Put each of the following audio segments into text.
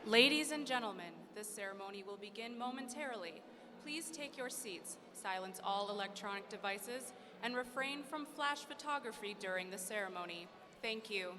Ladies and gentlemen, this ceremony will begin momentarily. Please take your seats, silence all electronic devices, and refrain from flash photography during the ceremony. Thank you.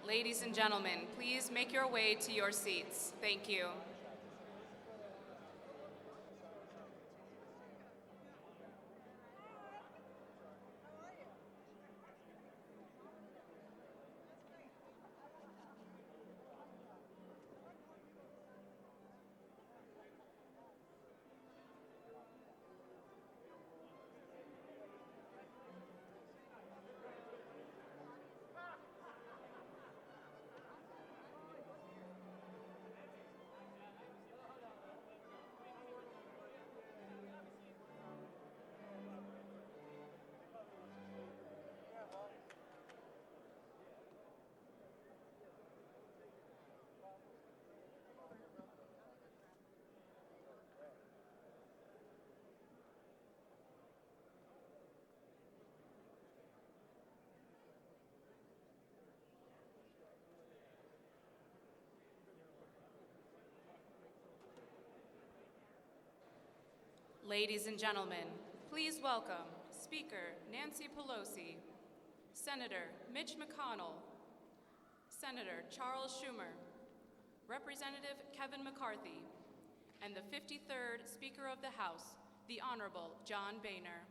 Ladies and gentlemen, please make your way to your seats. Thank you. Ladies and gentlemen, please welcome Speaker Nancy Pelosi, Senator Mitch McConnell, Senator Charles Schumer, Representative Kevin McCarthy, and the 53rd Speaker of the House, the Honorable John Boehner.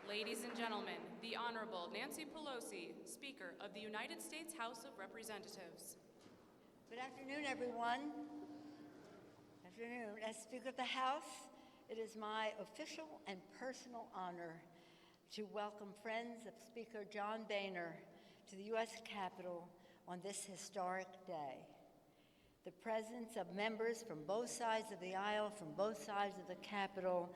Ladies and gentlemen, the Honorable Nancy Pelosi, Speaker of the United States House of Representatives. Good afternoon, everyone. Afternoon. As Speaker of the House, it is my official and personal honor to welcome friends of Speaker John Boehner to the U.S. Capitol on this historic day. The presence of members from both sides of the aisle, from both sides of the Capitol,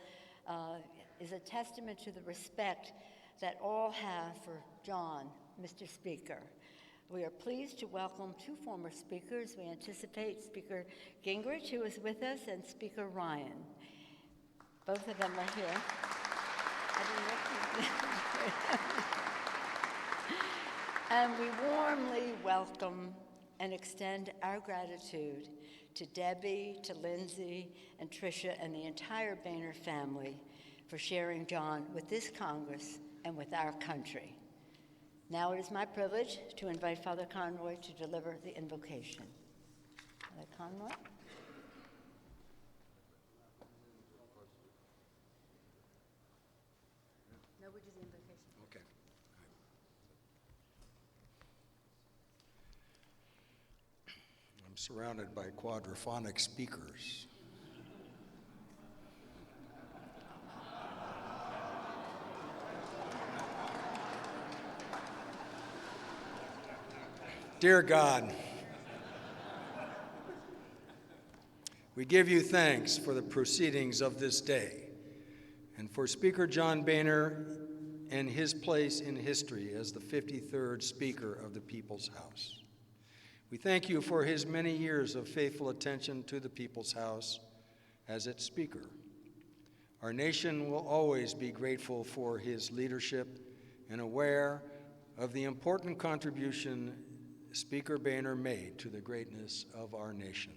is a testament to the respect that all have for John, Mr. Speaker. We are pleased to welcome two former speakers. We anticipate Speaker Gingrich, who is with us, and Speaker Ryan. Both of them are here. And we warmly welcome and extend our gratitude to Debbie, to Lindsay, and Tricia, and the entire Boehner family for sharing John with this Congress and with our country. Now it is my privilege to invite Father Conroy to deliver the invocation. Father Conroy? No, we do the invocation. Okay. I'm surrounded by quadraphonic speakers. Dear God, we give you thanks for the proceedings of this day and for Speaker John Boehner and his place in history as the 53rd Speaker of the People's House. We thank you for his many years of faithful attention to the People's House as its Speaker. Our nation will always be grateful for his leadership and aware of the important contribution Speaker Boehner made to the greatness of our nation.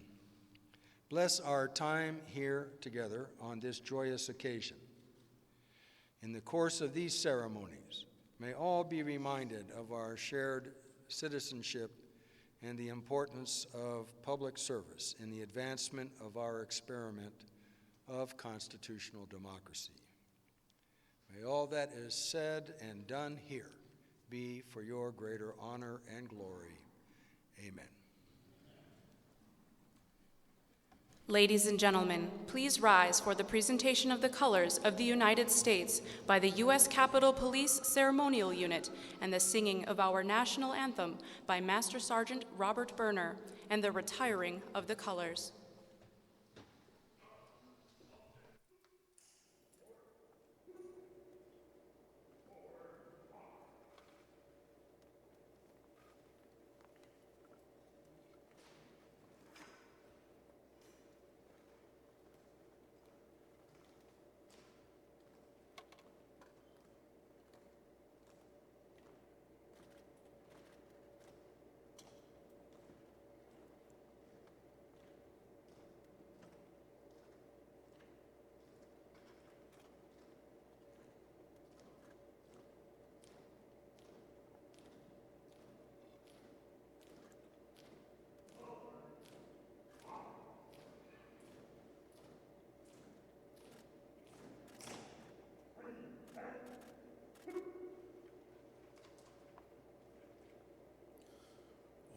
Bless our time here together on this joyous occasion. In the course of these ceremonies, may all be reminded of our shared citizenship and the importance of public service in the advancement of our experiment of constitutional democracy. May all that is said and done here be for your greater honor and glory. Amen. Ladies and gentlemen, please rise for the presentation of the colors of the United States by the U.S. Capitol Police Ceremonial Unit and the singing of our national anthem by Master Sergeant Robert Boehner and the retiring of the colors.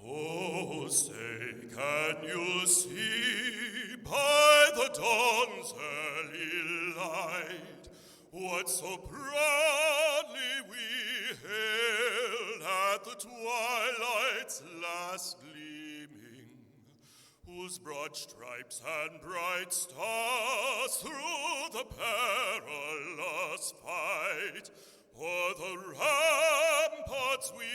Oh, say, can you see by the dawn's early light what so proudly we hailed at the twilight's last gleaming, whose broad stripes and bright stars through the perilous fight o'er the ramparts we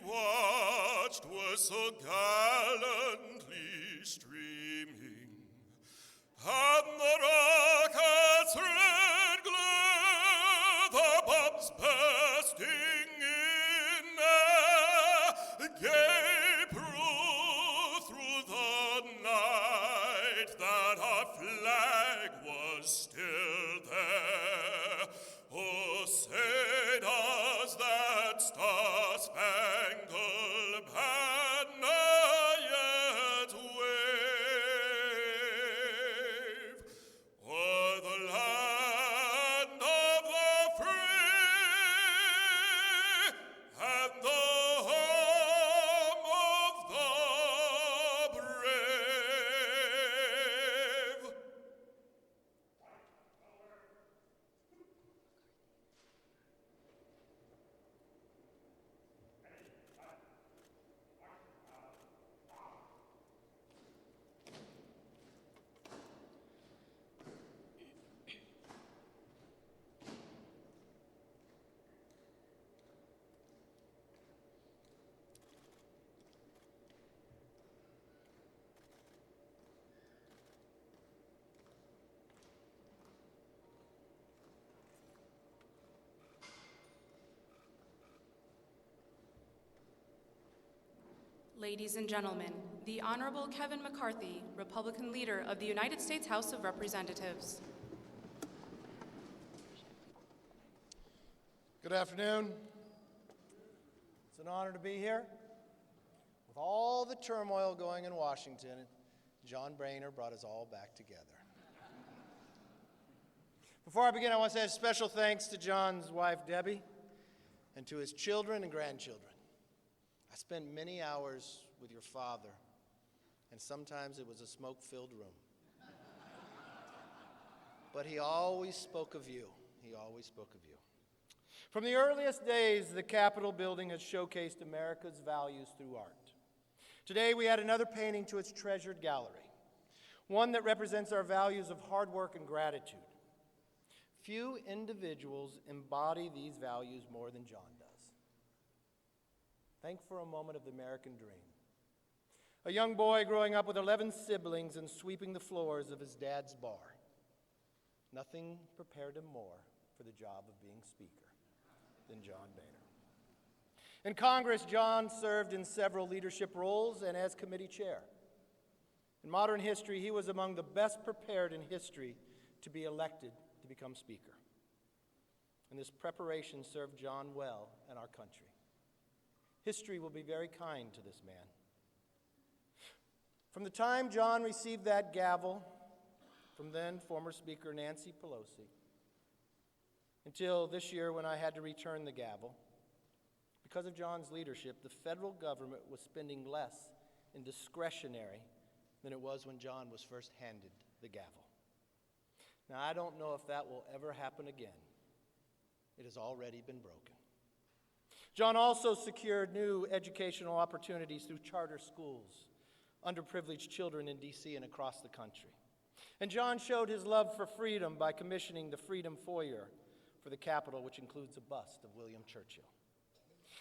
watched were so gallantly streaming, and the rockets' red glare, the bombs bursting in air, gave proof through the night that our flag was still there. Oh, say does that star-spangled banner yet wave o'er the land of the free Ladies and gentlemen, the Honorable Kevin McCarthy, Republican leader of the United States House of Representatives. Good afternoon. It's an honor to be here. With all the turmoil going in Washington, John Boehner brought us all back together. Before I begin, I want to say a special thanks to John's wife, Debbie, and to his children and grandchildren. I spent many hours with your father, and sometimes it was a smoke-filled room. But he always spoke of you. He always spoke of you. From the earliest days, the Capitol building has showcased America's values through art. Today, we add another painting to its treasured gallery, one that represents our values of hard work and gratitude. Few individuals embody these values more than John does. Think for a moment of the American dream. A young boy growing up with 11 siblings and sweeping the floors of his dad's bar. Nothing prepared him more for the job of being Speaker than John Boehner. In Congress, John served in several leadership roles and as committee chair. In modern history, he was among the best prepared in history to be elected to become Speaker. And this preparation served John well and our country. History will be very kind to this man. From the time John received that gavel from then former Speaker Nancy Pelosi until this year when I had to return the gavel, because of John's leadership, the federal government was spending less in discretionary than it was when John was first handed the gavel. Now, I don't know if that will ever happen again. It has already been broken. John also secured new educational opportunities through charter schools, underprivileged children in D.C. and across the country. And John showed his love for freedom by commissioning the Freedom Foyer for the Capitol, which includes a bust of William Churchill.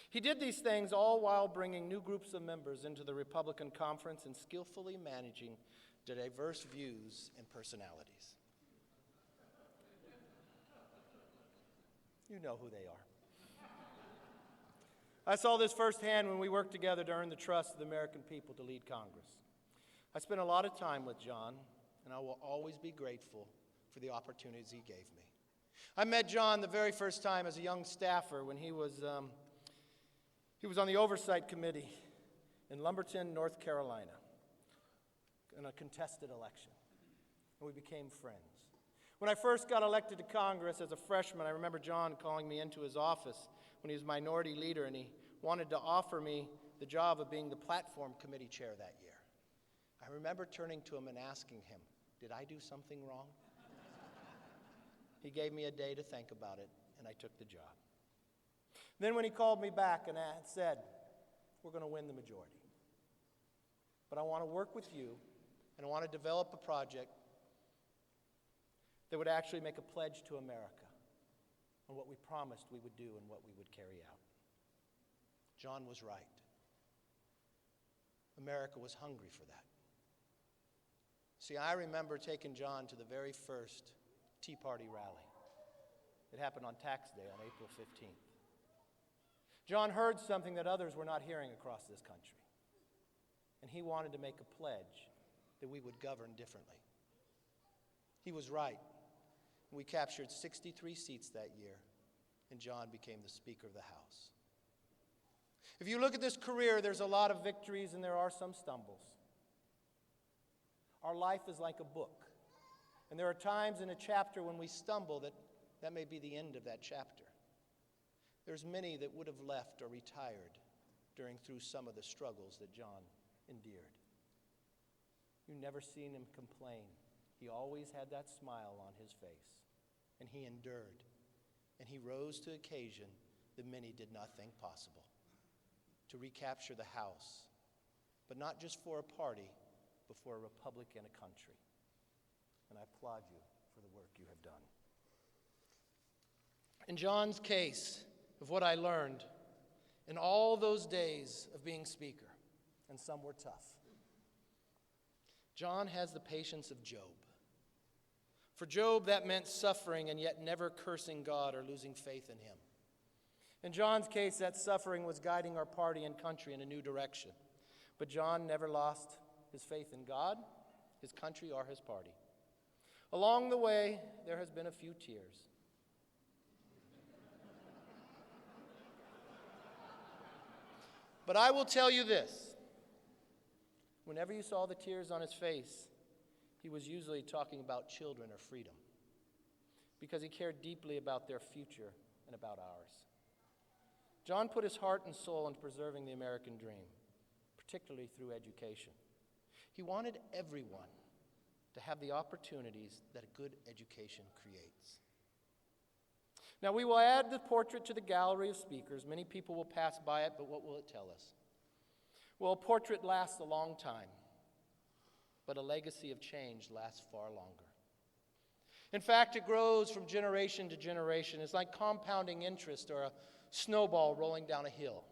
He did these things all while bringing new groups of members into the Republican conference and skillfully managing the diverse views and personalities. You know who they are. I saw this firsthand when we worked together to earn the trust of the American people to lead Congress. I spent a lot of time with John, and I will always be grateful for the opportunities he gave me. I met John the very first time as a young staffer when he was on the Oversight Committee in Lumberton, North Carolina, in a contested election, and we became friends. When I first got elected to Congress as a freshman, I remember John calling me into his office when he was minority leader, and he wanted to offer me the job of being the platform committee chair that year. I remember turning to him and asking him, did I do something wrong? He gave me a day to think about it, and I took the job. Then when he called me back and said, we're going to win the majority, but I want to work with you, and I want to develop a project that would actually make a pledge to America on what we promised we would do and what we would carry out. John was right. America was hungry for that. See, I remember taking John to the very first Tea Party rally. It happened on Tax Day on April 15th. John heard something that others were not hearing across this country, and he wanted to make a pledge that we would govern differently. He was right. We captured 63 seats that year, and John became the Speaker of the House. If you look at this career, there's a lot of victories and there are some stumbles. Our life is like a book, and there are times in a chapter when we stumble that may be the end of that chapter. There's many that would have left or retired through some of the struggles that John endured. You never seen him complain. He always had that smile on his face, and he endured, and he rose to occasion that many did not think possible, to recapture the House, but not just for a party, but for a republic and a country. And I applaud you for the work you have done. In John's case, of what I learned in all those days of being Speaker, and some were tough, John has the patience of Job. For Job, that meant suffering and yet never cursing God or losing faith in him. In John's case, that suffering was guiding our party and country in a new direction. But John never lost his faith in God, his country, or his party. Along the way, there has been a few tears. But I will tell you this. Whenever you saw the tears on his face, he was usually talking about children or freedom, because he cared deeply about their future and about ours. John put his heart and soul into preserving the American dream, particularly through education. He wanted everyone to have the opportunities that a good education creates. Now, we will add the portrait to the gallery of speakers. Many people will pass by it, but what will it tell us? Well, a portrait lasts a long time, but a legacy of change lasts far longer. In fact, it grows from generation to generation. It's like compounding interest or a snowball rolling down a hill.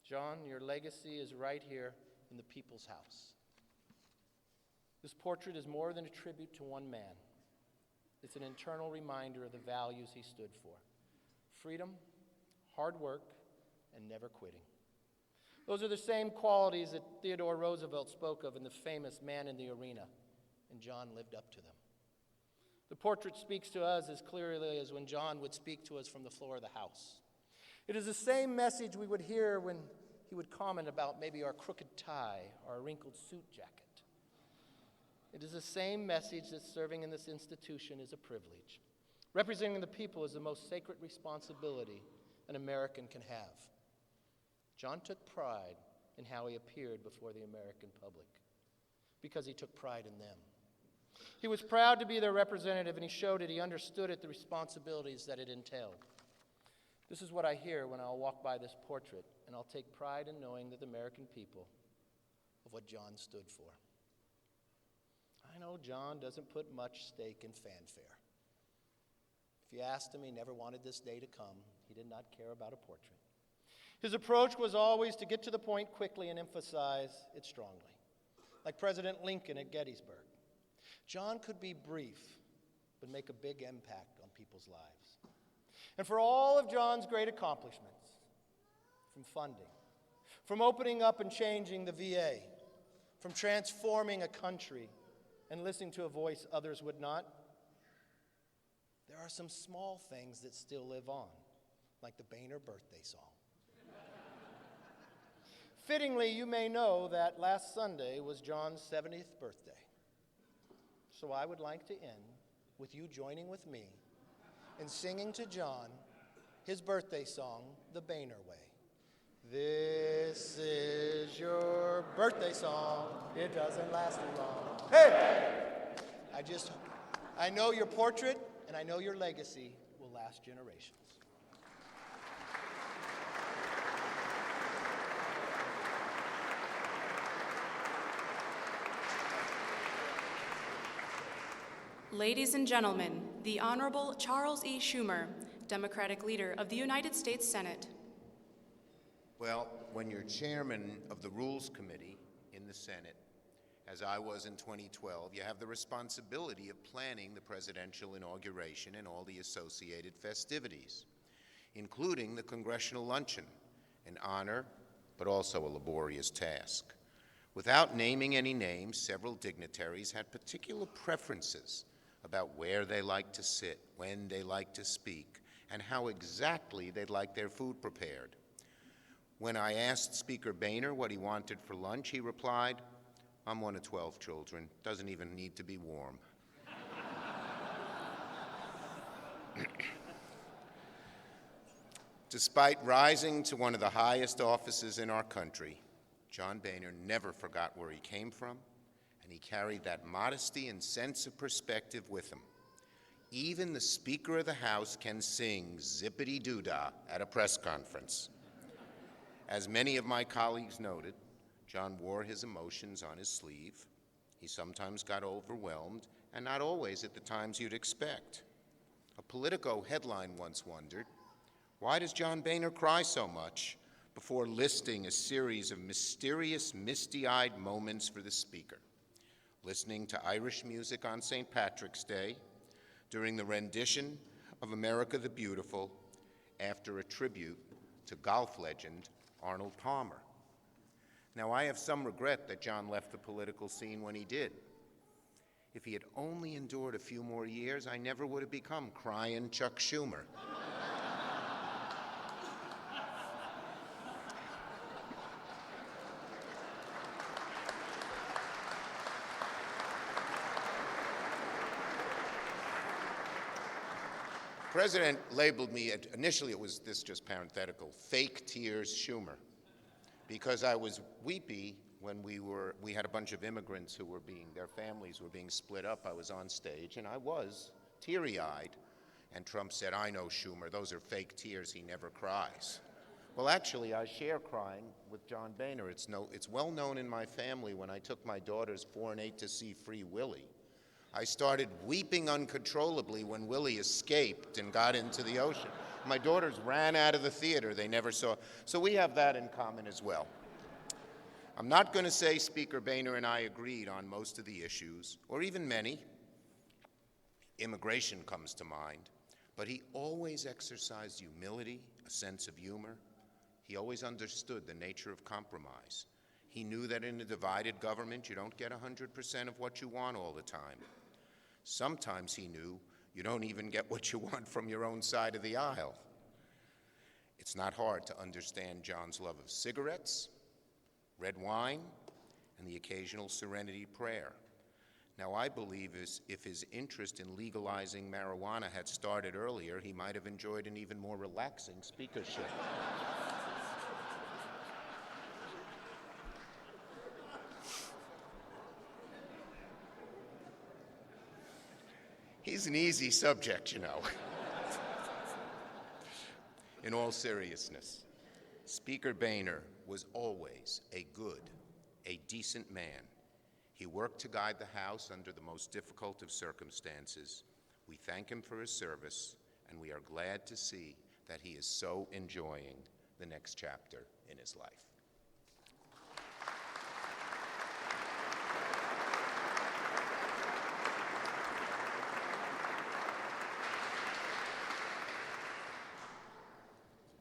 John, your legacy is right here in the people's house. This portrait is more than a tribute to one man. It's an internal reminder of the values he stood for: freedom, hard work, and never quitting. Those are the same qualities that Theodore Roosevelt spoke of in the famous Man in the Arena, and John lived up to them. The portrait speaks to us as clearly as when John would speak to us from the floor of the House. It is the same message we would hear when he would comment about maybe our crooked tie or our wrinkled suit jacket. It is the same message that serving in this institution is a privilege. Representing the people is the most sacred responsibility an American can have. John took pride in how he appeared before the American public, because he took pride in them. He was proud to be their representative, and he showed it. He understood it, the responsibilities that it entailed. This is what I hear when I'll walk by this portrait, and I'll take pride in knowing that the American people of what John stood for. I know John doesn't put much stake in fanfare. If you asked him, he never wanted this day to come. He did not care about a portrait. His approach was always to get to the point quickly and emphasize it strongly, like President Lincoln at Gettysburg. John could be brief, but make a big impact on people's lives. And for all of John's great accomplishments, from funding, from opening up and changing the VA, from transforming a country and listening to a voice others would not, there are some small things that still live on, like the Boehner birthday song. Fittingly, you may know that last Sunday was John's 70th birthday. So I would like to end with you joining with me in singing to John his birthday song, The Boehner Way. This is your birthday song. It doesn't last too long. Hey! I know your portrait and I know your legacy will last generations. Ladies and gentlemen, the Honorable Charles E. Schumer, Democratic Leader of the United States Senate. Well, when you're chairman of the Rules Committee in the Senate, as I was in 2012, you have the responsibility of planning the presidential inauguration and all the associated festivities, including the congressional luncheon, an honor, but also a laborious task. Without naming any names, several dignitaries had particular preferences about where they like to sit, when they like to speak, and how exactly they'd like their food prepared. When I asked Speaker Boehner what he wanted for lunch, he replied, "I'm one of 12 children, doesn't even need to be warm." Despite rising to one of the highest offices in our country, John Boehner never forgot where he came from, and he carried that modesty and sense of perspective with him. Even the Speaker of the House can sing zippity-doo-dah at a press conference. As many of my colleagues noted, John wore his emotions on his sleeve. He sometimes got overwhelmed, and not always at the times you'd expect. A Politico headline once wondered, "Why does John Boehner cry so much?" before listing a series of mysterious, misty-eyed moments for the Speaker. Listening to Irish music on St. Patrick's Day, during the rendition of America the Beautiful, after a tribute to golf legend Arnold Palmer. Now, I have some regret that John left the political scene when he did. If he had only endured a few more years, I never would have become crying Chuck Schumer. The president labeled me, initially it was this just parenthetical, fake tears Schumer, because I was weepy when we had a bunch of immigrants who were their families were being split up. I was on stage and I was teary-eyed, and Trump said, "I know Schumer, those are fake tears, he never cries." Well, actually, I share crying with John Boehner. It's well known in my family when I took my daughters 4 and 8 to see Free Willy. I started weeping uncontrollably when Willie escaped and got into the ocean. My daughters ran out of the theater. They never saw. So we have that in common as well. I'm not going to say Speaker Boehner and I agreed on most of the issues, or even many. Immigration comes to mind. But he always exercised humility, a sense of humor. He always understood the nature of compromise. He knew that in a divided government, you don't get 100% of what you want all the time. Sometimes he knew you don't even get what you want from your own side of the aisle. It's not hard to understand John's love of cigarettes, red wine, and the occasional serenity prayer. Now, I believe if his interest in legalizing marijuana had started earlier, he might have enjoyed an even more relaxing speakership. He's an easy subject, you know. In all seriousness, Speaker Boehner was always a good, a decent man. He worked to guide the House under the most difficult of circumstances. We thank him for his service, and we are glad to see that he is so enjoying the next chapter in his life.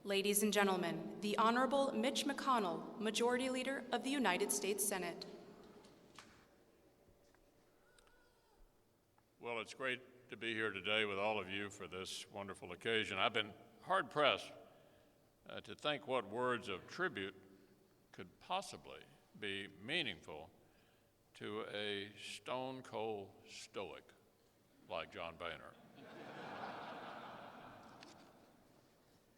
Ladies and gentlemen, the Honorable Mitch McConnell, Majority Leader of the United States Senate. Well, it's great to be here today with all of you for this wonderful occasion. I've been hard-pressed to think what words of tribute could possibly be meaningful to a stone-cold stoic like John Boehner.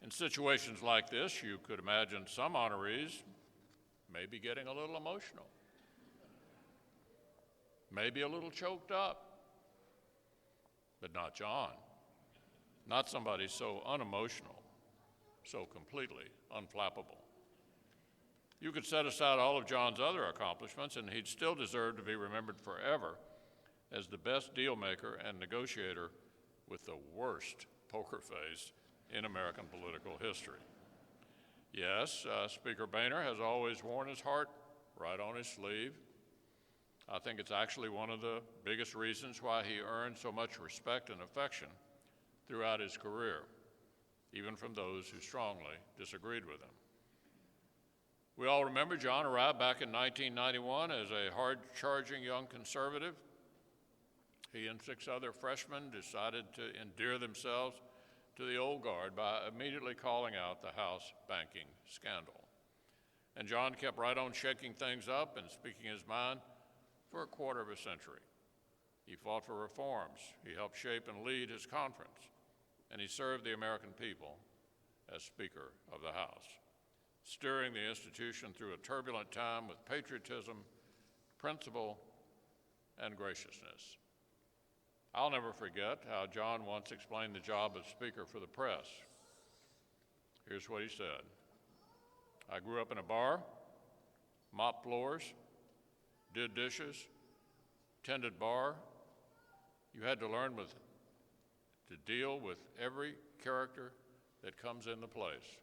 In situations like this, you could imagine some honorees maybe getting a little emotional, maybe a little choked up, but not John. Not somebody so unemotional, so completely unflappable. You could set aside all of John's other accomplishments, and he'd still deserve to be remembered forever as the best deal maker and negotiator with the worst poker face in American political history. Yes, Speaker Boehner has always worn his heart right on his sleeve. I think it's actually one of the biggest reasons why he earned so much respect and affection throughout his career, even from those who strongly disagreed with him. We all remember John arrived back in 1991 as a hard-charging young conservative. He and 6 other freshmen decided to endear themselves to the old guard by immediately calling out the House banking scandal. And John kept right on shaking things up and speaking his mind for a quarter of a century. He fought for reforms, he helped shape and lead his conference, and he served the American people as Speaker of the House, steering the institution through a turbulent time with patriotism, principle, and graciousness. I'll never forget how John once explained the job of Speaker for the press. Here's what he said. I grew up in a bar, mopped floors, did dishes, tended bar. You had to learn to deal with every character that comes into place.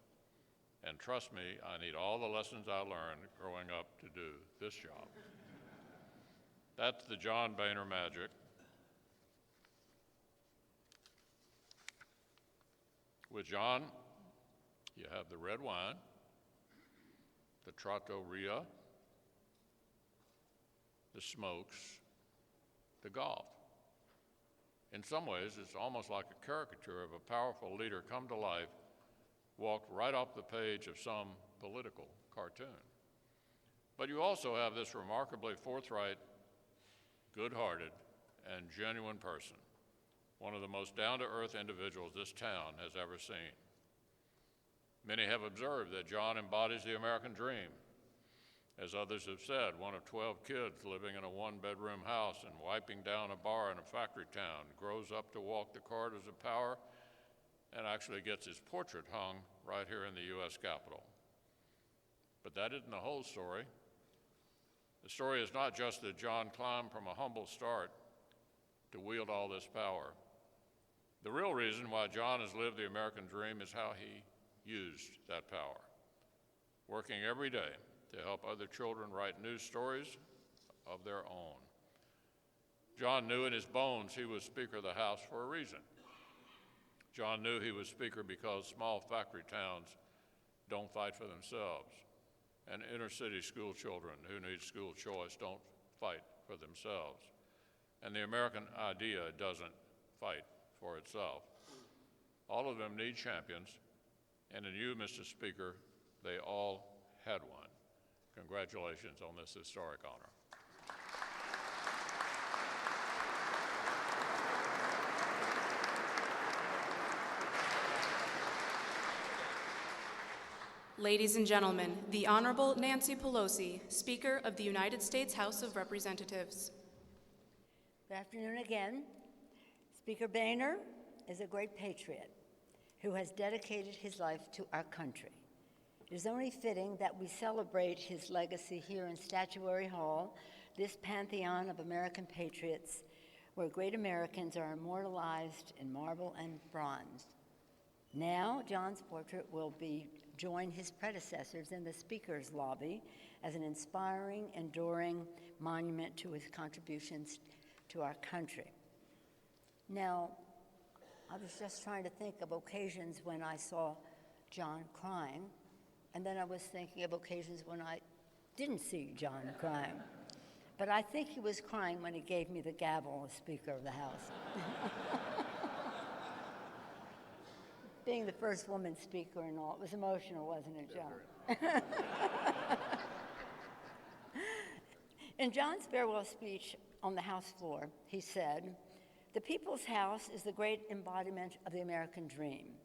And trust me, I need all the lessons I learned growing up to do this job. That's the John Boehner magic. With John, you have the red wine, the Trattoria, the smokes, the golf. In some ways, it's almost like a caricature of a powerful leader come to life, walked right off the page of some political cartoon. But you also have this remarkably forthright, good-hearted, and genuine person, one of the most down-to-earth individuals this town has ever seen. Many have observed that John embodies the American dream. As others have said, one of 12 kids living in a one-bedroom house and wiping down a bar in a factory town grows up to walk the corridors of power and actually gets his portrait hung right here in the U.S. Capitol. But that isn't the whole story. The story is not just that John climbed from a humble start to wield all this power. The real reason why John has lived the American dream is how he used that power, working every day to help other children write news stories of their own. John knew in his bones he was Speaker of the House for a reason. John knew he was Speaker because small factory towns don't fight for themselves, and inner city school children who need school choice don't fight for themselves. And the American idea doesn't fight for itself. All of them need champions, and in you, Mr. Speaker, they all had one. Congratulations on this historic honor. Ladies and gentlemen, the Honorable Nancy Pelosi, Speaker of the United States House of Representatives. Good afternoon again. Speaker Boehner is a great patriot who has dedicated his life to our country. It is only fitting that we celebrate his legacy here in Statuary Hall, this pantheon of American patriots, where great Americans are immortalized in marble and bronze. Now, John's portrait will join his predecessors in the Speaker's lobby as an inspiring, enduring monument to his contributions to our country. Now, I was just trying to think of occasions when I saw John crying, and then I was thinking of occasions when I didn't see John crying. But I think he was crying when he gave me the gavel as Speaker of the House. Being the first woman speaker and all, it was emotional, wasn't it, John? In John's farewell speech on the House floor, he said, "The People's House is the great embodiment of the American dream."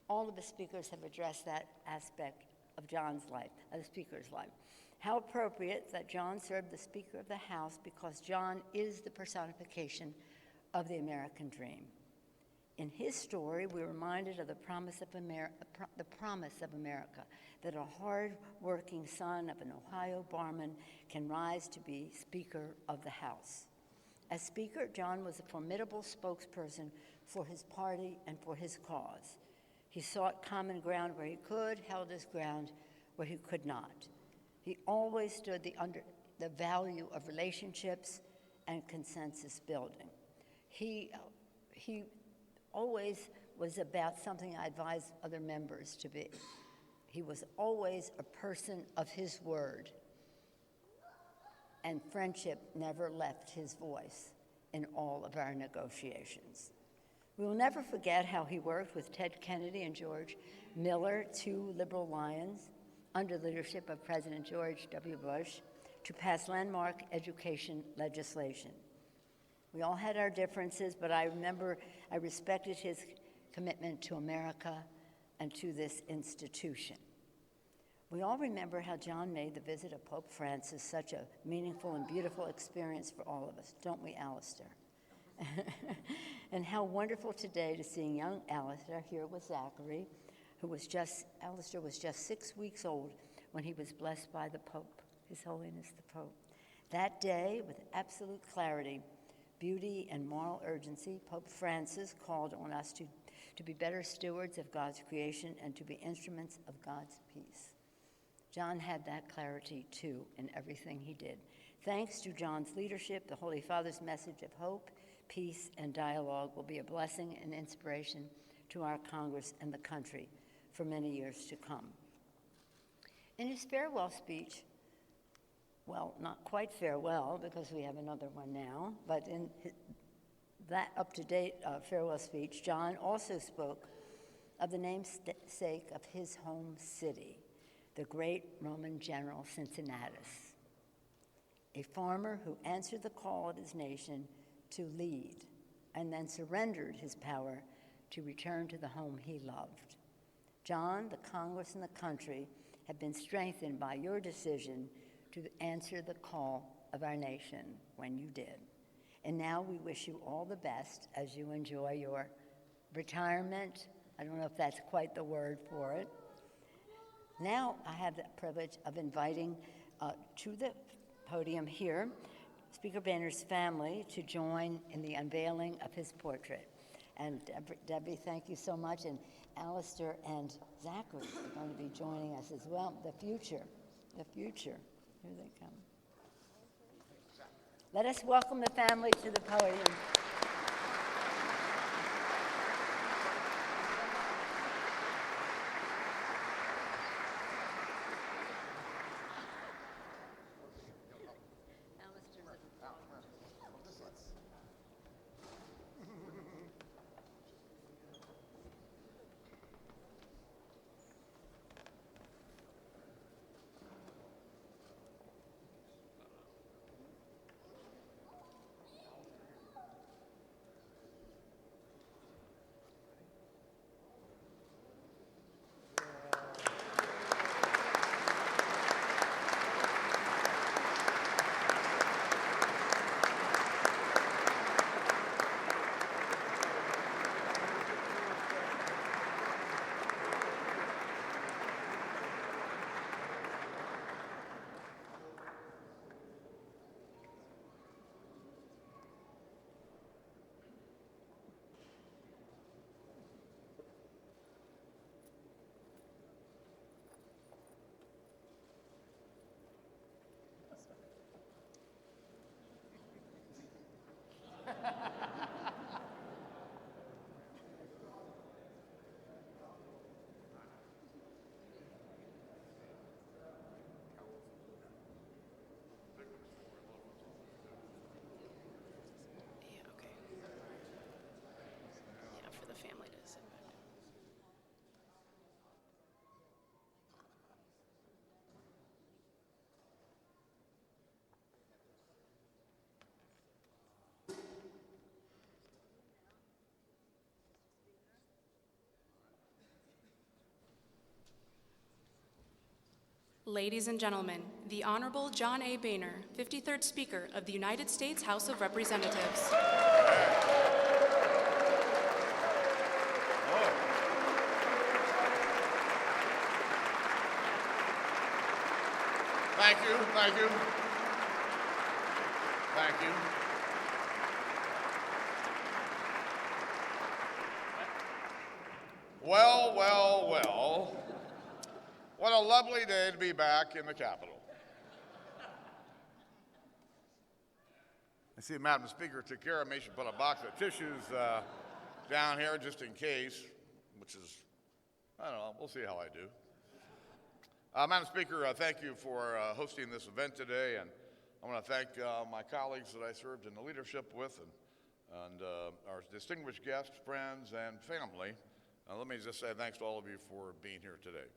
All of the speakers have addressed that aspect of John's life, of the Speaker's life. How appropriate that John served the Speaker of the House, because John is the personification of the American dream. In his story, we're reminded of the promise of America, that a hard-working son of an Ohio barman can rise to be Speaker of the House. As Speaker, John was a formidable spokesperson for his party and for his cause. He sought common ground where he could, held his ground where he could not. He always stood the value of relationships and consensus building. He always was about something I advise other members to be. He was always a person of his word, and friendship never left his voice in all of our negotiations. We will never forget how he worked with Ted Kennedy and George Miller, two liberal lions, under the leadership of President George W. Bush, to pass landmark education legislation. We all had our differences, but I respected his commitment to America and to this institution. We all remember how John made the visit of Pope Francis such a meaningful and beautiful experience for all of us, don't we, Alistair? And how wonderful today to see young Alistair here with Zachary, Alistair was just 6 weeks old when he was blessed by the Pope, His Holiness the Pope. That day, with absolute clarity, beauty, and moral urgency, Pope Francis called on us to be better stewards of God's creation and to be instruments of God's peace. John had that clarity, too, in everything he did. Thanks to John's leadership, the Holy Father's message of hope, peace, and dialogue will be a blessing and inspiration to our Congress and the country for many years to come. In his farewell speech, well, not quite farewell, because we have another one now, but in that up-to-date farewell speech, John also spoke of the namesake of his home city, the great Roman general Cincinnatus, a farmer who answered the call of his nation to lead and then surrendered his power to return to the home he loved. John, the Congress, and the country have been strengthened by your decision to answer the call of our nation when you did. And now we wish you all the best as you enjoy your retirement. I don't know if that's quite the word for it. Now I have the privilege of inviting to the podium here Speaker Boehner's family to join in the unveiling of his portrait. And Debbie, thank you so much. And Alistair and Zachary are going to be joining us as well. The future. Here they come. Let us welcome the family to the podium. Ladies and gentlemen, the Honorable John A. Boehner, 53rd Speaker of the United States House of Representatives. Thank you. Well. What a lovely day to be back in the Capitol. I see Madam Speaker took care of me. She put a box of tissues down here just in case, which is, I don't know, we'll see how I do. Madam Speaker, thank you for hosting this event today, and I want to thank my colleagues that I served in the leadership with, and our distinguished guests, friends, and family. Let me just say thanks to all of you for being here today.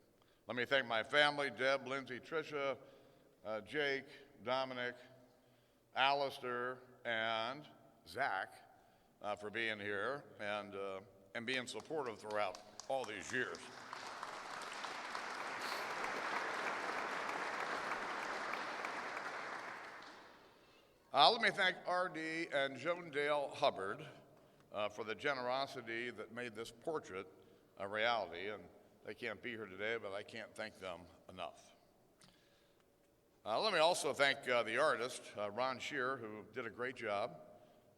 Let me thank my family, Deb, Lindsay, Tricia, Jake, Dominic, Alistair, and Zach for being here and being supportive throughout all these years. Let me thank R.D. and Joan Dale Hubbard for the generosity that made this portrait a reality. And they can't be here today, but I can't thank them enough. Let me also thank the artist, Ron Shear, who did a great job.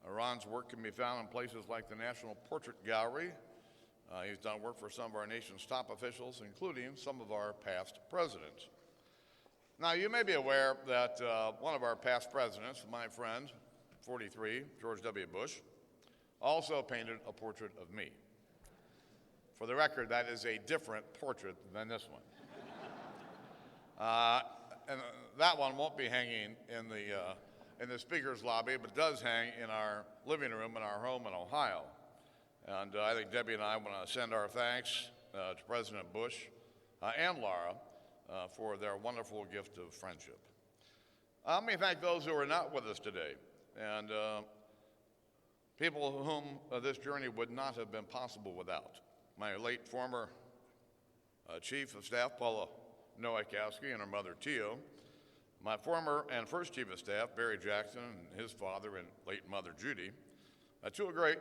Ron's work can be found in places like the National Portrait Gallery. He's done work for some of our nation's top officials, including some of our past presidents. Now, you may be aware that one of our past presidents, my friend, 43, George W. Bush, also painted a portrait of me. For the record, that is a different portrait than this one. And that one won't be hanging in the speaker's lobby, but does hang in our living room in our home in Ohio. And I think Debbie and I want to send our thanks to President Bush and Laura for their wonderful gift of friendship. Let me thank those who are not with us today, and people whom this journey would not have been possible without. My late former Chief of Staff, Paula Nowakowski, and her mother, Tio. My former and first Chief of Staff, Barry Jackson, and his father and late mother, Judy. Two great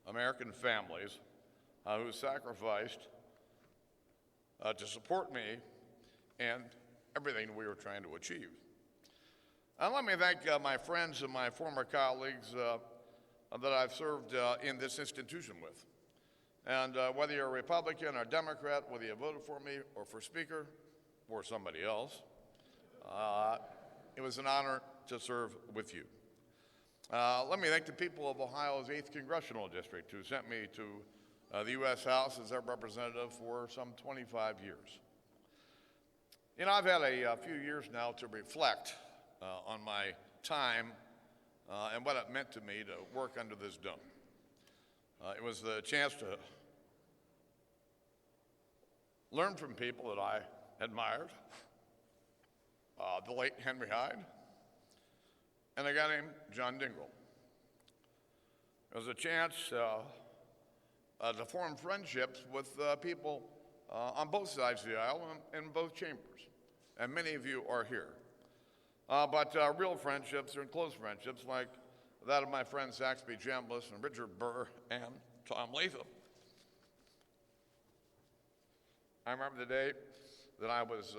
American families who sacrificed to support me and everything we were trying to achieve. And let me thank my friends and my former colleagues that I've served in this institution with. And whether you're a Republican or Democrat, whether you voted for me or for Speaker or somebody else, it was an honor to serve with you. Let me thank the people of Ohio's 8th Congressional District who sent me to the U.S. House as their representative for some 25 years. You know, I've had a few years now to reflect on my time and what it meant to me to work under this dome. It was the chance to learn from people that I admired, the late Henry Hyde, and a guy named John Dingell. It was a chance to form friendships with people on both sides of the aisle and in both chambers, and many of you are here. But real friendships and close friendships like that of my friends Saxby Chambliss and Richard Burr and Tom Latham. I remember the day that I was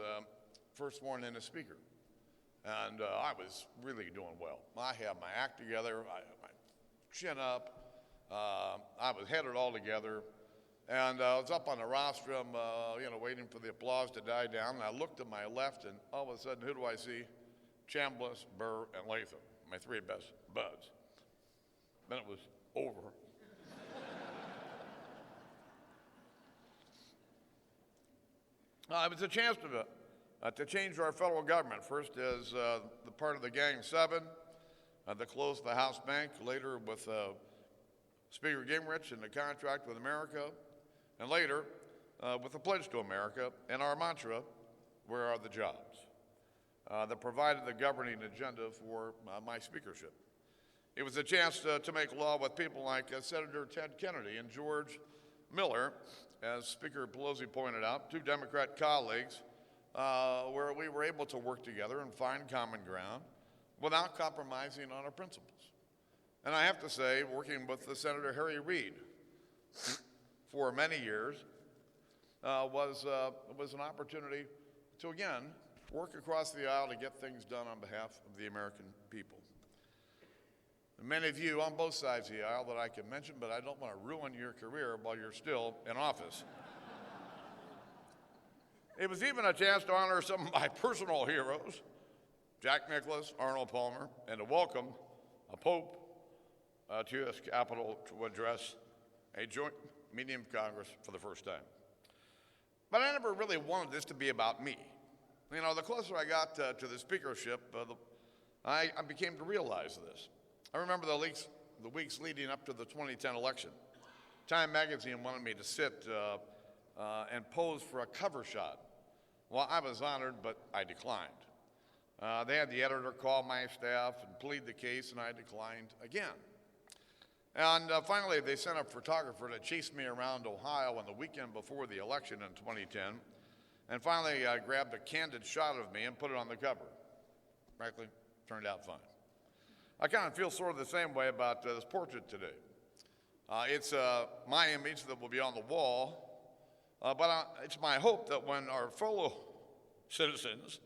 first sworn in as Speaker, and I was really doing well. I had my act together, I had my chin up, I was headed all together, and I was up on the rostrum, waiting for the applause to die down, and I looked to my left, and all of a sudden, who do I see? Chambliss, Burr, and Latham, my three best buds. Then it was over. It was a chance to change our federal government, first as the part of the Gang 7 that closed the House Bank, later with Speaker Gingrich and the contract with America, and later with the Pledge to America and our mantra, where are the jobs, that provided the governing agenda for my speakership. It was a chance to make law with people like Senator Ted Kennedy and George Miller, as Speaker Pelosi pointed out, two Democrat colleagues, where we were able to work together and find common ground without compromising on our principles. And I have to say, working with Senator Harry Reid for many years was an opportunity to, again, work across the aisle to get things done on behalf of the American people. And many of you on both sides of the aisle that I can mention, but I don't want to ruin your career while you're still in office. It was even a chance to honor some of my personal heroes, Jack Nicklaus, Arnold Palmer, and to welcome a Pope to this Capitol to address a joint meeting of Congress for the first time. But I never really wanted this to be about me. You know, the closer I got to the speakership, I became to realize this. I remember the weeks leading up to the 2010 election. Time magazine wanted me to sit and pose for a cover shot. Well, I was honored, but I declined. They had the editor call my staff and plead the case, and I declined again. And finally, they sent a photographer to chase me around Ohio on the weekend before the election in 2010. And finally, I grabbed a candid shot of me and put it on the cover. Frankly, turned out fine. I kind of feel sort of the same way about this portrait today. It's my image that will be on the wall, but it's my hope that when our fellow citizens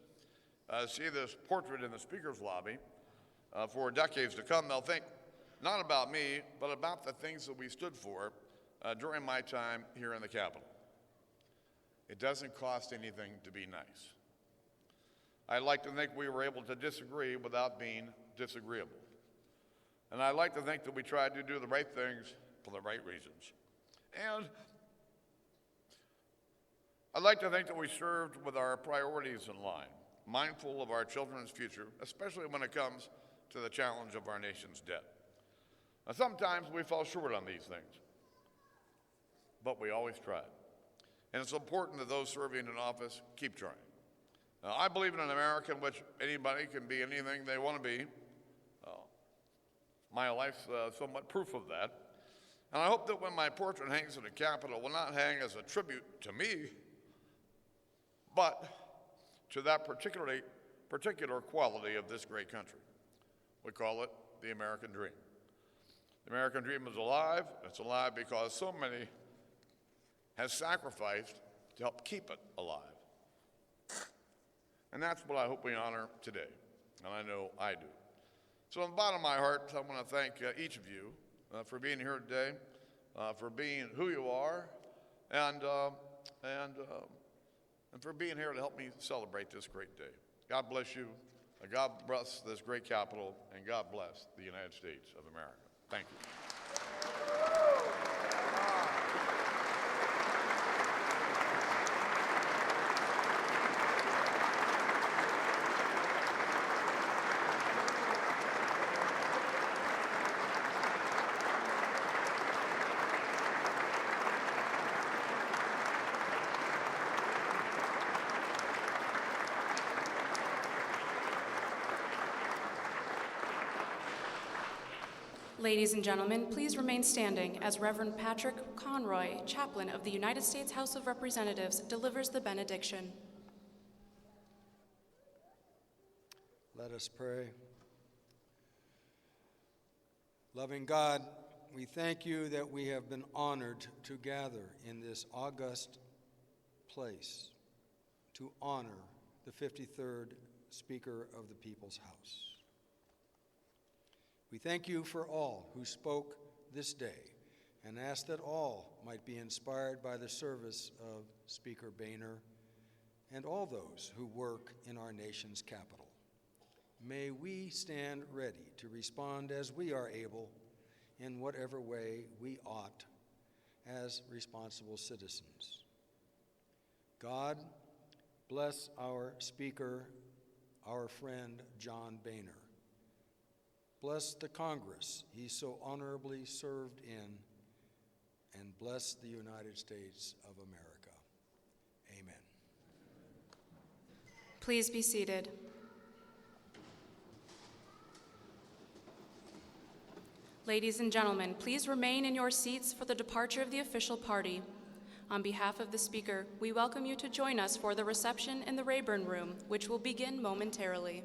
see this portrait in the Speaker's lobby for decades to come, they'll think not about me, but about the things that we stood for during my time here in the Capitol. It doesn't cost anything to be nice. I'd like to think we were able to disagree without being disagreeable. And I'd like to think that we tried to do the right things for the right reasons. And I'd like to think that we served with our priorities in line, mindful of our children's future, especially when it comes to the challenge of our nation's debt. Now, sometimes we fall short on these things, but we always tried. And it's important that those serving in office keep trying. Now, I believe in an America in which anybody can be anything they want to be. My life's somewhat proof of that. And I hope that when my portrait hangs in the Capitol, it will not hang as a tribute to me, but to that particular quality of this great country. We call it the American dream. The American dream is alive. It's alive because so many have sacrificed to help keep it alive. And that's what I hope we honor today, and I know I do. So from the bottom of my heart, I want to thank each of you for being here today, for being who you are, and for being here to help me celebrate this great day. God bless you, God bless this great capital, and God bless the United States of America. Thank you. Ladies and gentlemen, please remain standing as Reverend Patrick Conroy, chaplain of the United States House of Representatives, delivers the benediction. Let us pray. Loving God, we thank you that we have been honored to gather in this august place to honor the 53rd Speaker of the People's House. We thank you for all who spoke this day and ask that all might be inspired by the service of Speaker Boehner and all those who work in our nation's capital. May we stand ready to respond as we are able in whatever way we ought as responsible citizens. God, bless our Speaker, our friend John Boehner. Bless the Congress he so honorably served in, and bless the United States of America. Amen. Please be seated. Ladies and gentlemen, please remain in your seats for the departure of the official party. On behalf of the Speaker, we welcome you to join us for the reception in the Rayburn Room, which will begin momentarily.